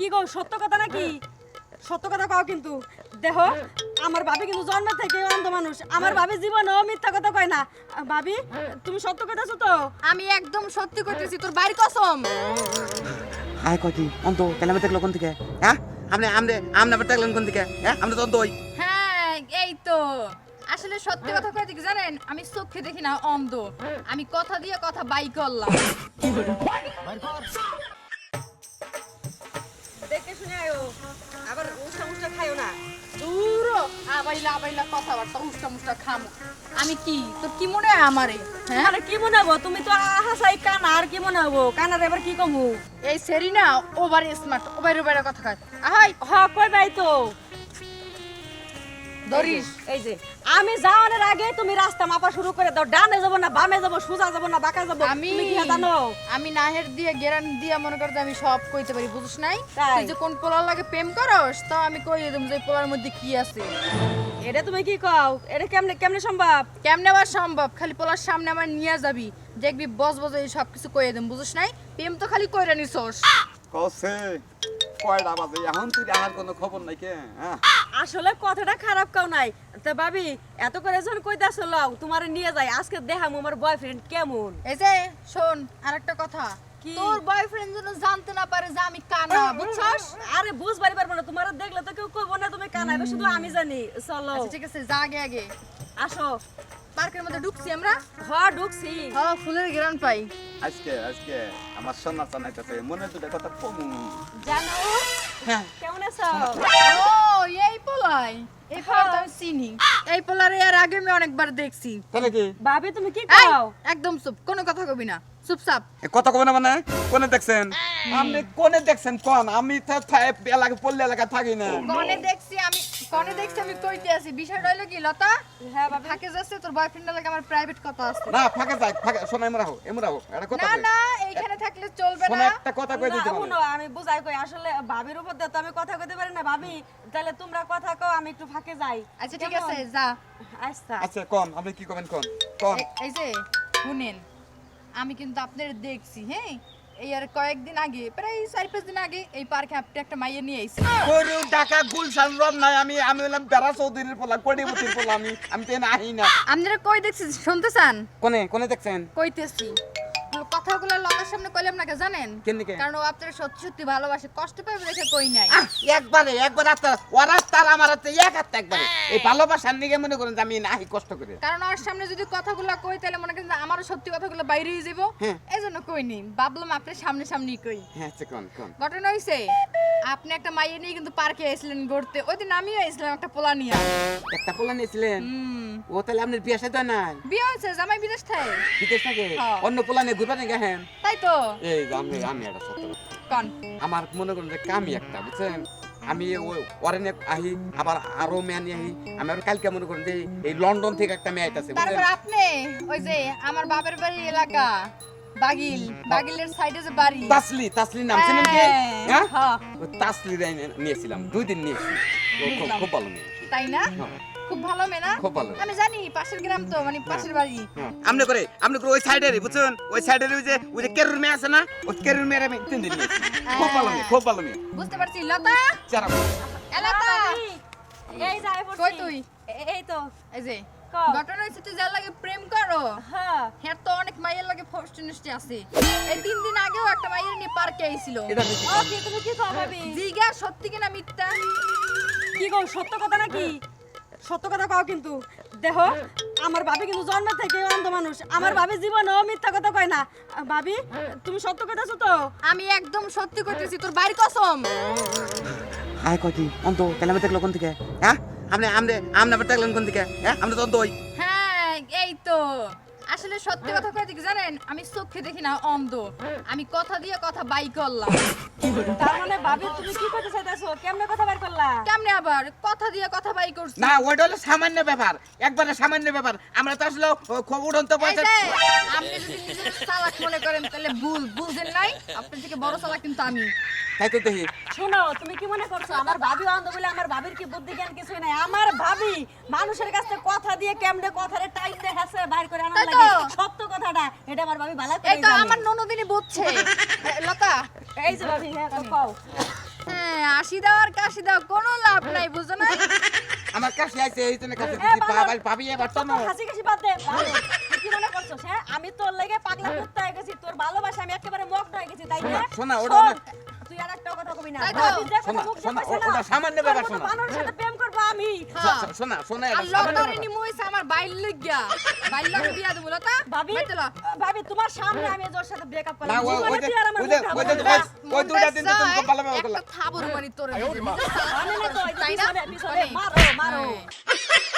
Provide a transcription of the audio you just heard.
কি গো সত্য কথা নাকি? সত্য কথা কও কিন্তু। দেখো আমার ভাবি কিন্তু জন্মের থেকে অন্ধ মানুষ। আমার ভাবি জীবনেও মিথ্যা কথা কয় না। ভাবি তুমি সত্য কইতাছো তো? আমি একদম সত্যি কইতেছি, তোর বাড়ির কসম। আয় কতি অন্ত তাহলে আমি দেখলো কোন থেকে? হ্যাঁ আপনি আমনে আমনে আবার দেখলেন কোন থেকে? হ্যাঁ আমরা তো অন্তই। হ্যাঁ এই তো আসলে সত্যি কথা কইতে কি জানেন, আমি চোখে দেখি না, অন্ধ। আমি কথা দিয়ে কথা বাই করলাম। দেখে শুনে আয়ো, আবার উষ্টা মুষ্টা খাইও না। দূর আবাইলা আবাইলা কথাবার্তা উষ্টা মুষ্টা খামো। আমি কি তোর কি মনে হয় আমারে? হ্যাঁ আরে কি মনে হবো? তুমি তো হাসাই কানা, আর কি মনে হবো? কানার এবার কি কমু? এই সেরিনা ওভার স্মার্ট, ওভার কথা কয়। আহাই হ কই বাই তো ধরিস। এই যে আমি যাওয়ার আগে তুমি রাস্তা মাপা শুরু করে দাও। ডানে যাবো না বামে যাবো, সোজা যাবো না বাঁকা যাবো, আমি তুমি কি জানো? আমি নাহের দিয়ে গেরান দিয়া মনে করতে আমি সব কইতে পারি, বুঝছ নাই? তাই? তুই যে কোন পোলার লাগে প্রেম করস তা আমি কই দেব যে পোলার মধ্যে কি আছে। এটা তুমি কি কও? এটা কেমনে কেমনে সম্ভব? কেমনে আবার সম্ভব? খালি পোলার সামনে আমার নিয়ে যাবি, দেখবি বস বস এই সব কিছু কইয়ে দেব, বুঝছ নাই? প্রেম তো খালি কইরা নিছস। কসে কয়টা বাজে এখন তুই আর কোনো খবর নাই কে? হ্যাঁ আসলে কথাটা খারাপ কাও নাই। তা ভাবি এত করে যখন কইতাছো লও তোমারে নিয়ে যাই, আজকে দেখাম আমার বয়ফ্রেন্ড কেমন। এই যে শোন আরেকটা কথা, কি? তোর বয়ফ্রেন্ড যেন জানতে না পারে যে আমি কানা, বুঝছস? আরে বুঝবারই পারবো না, তোমারে দেখলে তো কেউ কইবো না তুমি কানা, এটা শুধু আমি জানি। চলো আচ্ছা ঠিক আছে, যা আগে আগে। আসো। পার্কের মধ্যে ঢুকছি আমরা। হ ঢুকছি। হ্যাঁ ফুলের গ্রান পাই। আজকে আজকে আমার সোনা চানাইতেছে মনে দুটো কথা কমু। জানো হ্যাঁ কেমন আছো? ও এই পোলাই, এই পোলাই তো আমি চিনি। এই পোলারে এর আগে আমি অনেকবার দেখছি। তাহলে কি ভাবি তুমি কি এই, কও? একদম চুপ, কোনো কথা কবি না, চুপচাপ। এ কথা কবে না মানে কোনে দেখছেন? আপনি কোনে দেখছেন কোন? আমি তো এলাকা পল্লী এলাকা থাকি না। কনে দেখছি আমি কইতে আছি। বিষয়টা হলো কি লতা, হ্যাঁ ভাবি। ফাঁকে যাচ্ছে তোর বয়ফ্রেন্ডের লাগে আমার প্রাইভেট কথা আছে। না ফাঁকে যাক ফাঁকে শোনা এমরা হোক এটা কথা না কই। না এইখানে থাকলে চলবে শোনা না। একটা কথা কই দিতে না, মানে শুনো, আমি বুঝাই কই আসলে ভাবির উপর দিয়ে তো আমি কথা কইতে পারি না। ভাবি তাহলে তোমরা কথা কও, আমি একটু ফাঁকে যাই। আচ্ছা ঠিক কেমন? আছে যা। আচ্ছা আচ্ছা কোন আপনি কি করবেন কোন কোন? এই যে শুনেন, আমি কিন্তু আপনার দেখছি, হ্যাঁ এই আর কয়েকদিন আগে, প্রায় 4-5 দিন আগে এই পার্কে আপনি একটা মাইয়া নিয়ে আইছেন। কোন ঢাকা গুলশান রোড নাই আমি হলাম বেড়া চৌধুরীর পোলা কোটিপতির পোলা আমি তো আহি না। আপনারা কই দেখছি শুনতে চান? কোনে কোনে দেখছেন? কইতেছি কথাগুলো লতার সামনে কইলাম না কে জানেন? কেনকে? কারণ ও আপনার সত্যি সত্যি ভালোবাসে, কষ্ট পাইবে দেখে কই নাই। একবার ওরা তার আমার হাতে এক হাতে একবারে এই ভালোবাসার নিগে মনে করেন যে আমি নাহি কষ্ট করে। কারণ ওর সামনে যদি কথাগুলো কই তাহলে মনে করেন যে আমারও সত্যি কথাগুলো বাইরেই যাব। হ্যাঁ। এইজন্য কইনি, ভাবলাম আপনার সামনে সামনেই কই। হ্যাঁ আচ্ছা কোন কোন? ঘটনা হইছে আপনি একটা মাইয়া নিয়ে কিন্তু পার্কে আইছিলেন ঘুরতে, ওই দিন আমিও আইছিলাম একটা পোলা নিয়ে। একটা পোলা নিয়েছিলেন? ও তাহলে আপনার বিয়ে সাথে নাই? বিয়ে হয়েছে, জামাই বিদেশ থাকে। বিদেশ থাকে? হ্যাঁ। অন্য পোলা নিয়ে ঘুরবা নাকি? হ্যাঁ তাই তো এই যে আমি একটা সত্য কথা। কন আমার মনে করেন যে কামি একটা বুঝছেন, আমি অরেনে আহি আবার আরো মেয়ে নিয়ে আহি। আমি আর কালকে মনে করেন যে এই লন্ডন থেকে একটা মেয়ে আইতাছে তারপর বুঝছেন। আপনি ওই যে আমার বাবার বাড়ির এলাকা বাগিলের সাইডে যে বাড়ি, তাসলি নাম ছিলেন কি? হ্যাঁ হ্যাঁ। ওই তাসলি নিয়েছিলাম 2 দিন নিয়েছি। ও খুব ভালো মেয়ে। তাই না? হ্যাঁ। খুব ভালো মেয়ে না? খুব ভালো। আমি জানি পাশের গ্রাম তো, মানে পাশের বাড়ি। আমনে করে ওই সাইডের বুঝছেন, ওই সাইডের ওই যে কেরুর মেয়ে আছে না, ওই কেরুর মেয়ের আমি 3 দিন নিয়েছি। খুব ভালো মেয়ে। বুঝতে পারছি লতা, চারা এলাকা ভাবি, এই যাই পড়ছি। কই তুই? এই তো এই যে কও। ঘটনা হচ্ছে তুই যার লাগে প্রেম করো, হ্যাঁ হ্যাঁ তো অনেক মাইয়ের লাগে ফরচুনিস্টি আছে। এই 3 দিন আগেও একটা মাইয়ের নিয়ে পার্কে আইছিল। এটা বেশি ও কি তুমি কি কও ভাবি? জিগা সত্যি কিনা মিথ্যা? কি গো সত্য কথা নাকি? সত্য কথা কও কিন্তু। দেখো আমার ভাবি কিন্তু জন্মের থেকে অন্ধ মানুষ। আমার ভাবি জীবনেও মিথ্যা কথা কয় না। ভাবি তুমি সত্য কইতাছো তো? আমি একদম সত্যি কইতেছি, তোর বাড়ির কসম। আয় কতি অন্ত তাহলে আমি দেখলো কোন থেকে? হ্যাঁ আপনি আবার দেখলেন কোন থেকে? হ্যাঁ আমরা তো অন্তই। হ্যাঁ এই তো আসলে সত্যি কথা কইতে কি জানেন, আমি চোখে দেখি না, অন্ধ। আমি কথা দিয়ে কথা বাই করলাম। তার মানে ভাবি তুমি কি কইতে চাইতাছো? কেমনে কথা বার করলা? কেমনে আবার কথা দিয়ে কথা বাই করছি? না ওইটা হলো সামান্য ব্যাপার, একবারে সামান্য ব্যাপার। আমরা তো আসলে খুব উড়ন্ত এই বয়সে। যে, আপনি যদি নিজের চালাক মনে করেন তাহলে ভুল, বুঝেন নাই? আপনার থেকে বড় চালাক কিন্তু আমি। তাই তো দেখি শোনো তুমি কি মনে করছো আমার ভাবি অন্ধ বলে আমার ভাবির কি বুদ্ধি জ্ঞান কিছুই নাই? আমার ভাবি মানুষের কাছে কথা দিয়ে কেমনে কথারে টাইম দেখাছে বাইর করে আনার তাই তো। লাগে। সত্য কথাটা এটা আমার ভাবি ভালো করে এই তো জানে। আমার ননদিনী বুঝছে। লতা এই যে ভাবি হ্যাঁ তো কও। হ্যাঁ আসি দাও আর কাশি দাও কোনো লাভ নাই বুঝো না আমার কাছে আইছে এই জন্য কাছে এ, দিছি বানর, ভাবি এবার তো তোর হাসি কাশি বাদ দে বানর, তুই কি মনে করছস হ্যাঁ আমি তোর লাগি পাগলা কুত্তা হয়ে গেছি তোর ভালোবাসা আমি একেবারে মগ্ন হয়ে গেছি তাই না শোনা, ওটা শোন, না- তুই আর একটা কথা কবি না তাই তো। ভাবি যে কথা শোনা, মুখ দিয়ে শোনা, কইছে না, ওটা সামান্য তোর ব্যাপার, মতো শোনা। বানরের সাথে প্রেম করব আমি হ্যাঁ। শোনা শোনা আর লটারি নি মুইছে আমার বাইল লাগিয়া বাইল লাগি বিয়া দেবো লতা ভাবি বেতলা ভাবি তোমার সামনে আমি ওর সাথে ব্রেকআপ না করলাম ওই জীবনে যে তুই আর আমার ওই যে মুখে ওই হাত যে দিবি না। ওই দুইটা দিন তো তুমি ভালো ভালো একটা থাবর মানি তোরে জানে না তো, এই যে তাই না? পিছনে, পিছনে, অনেক। মারো, মারো। হ্যাঁ।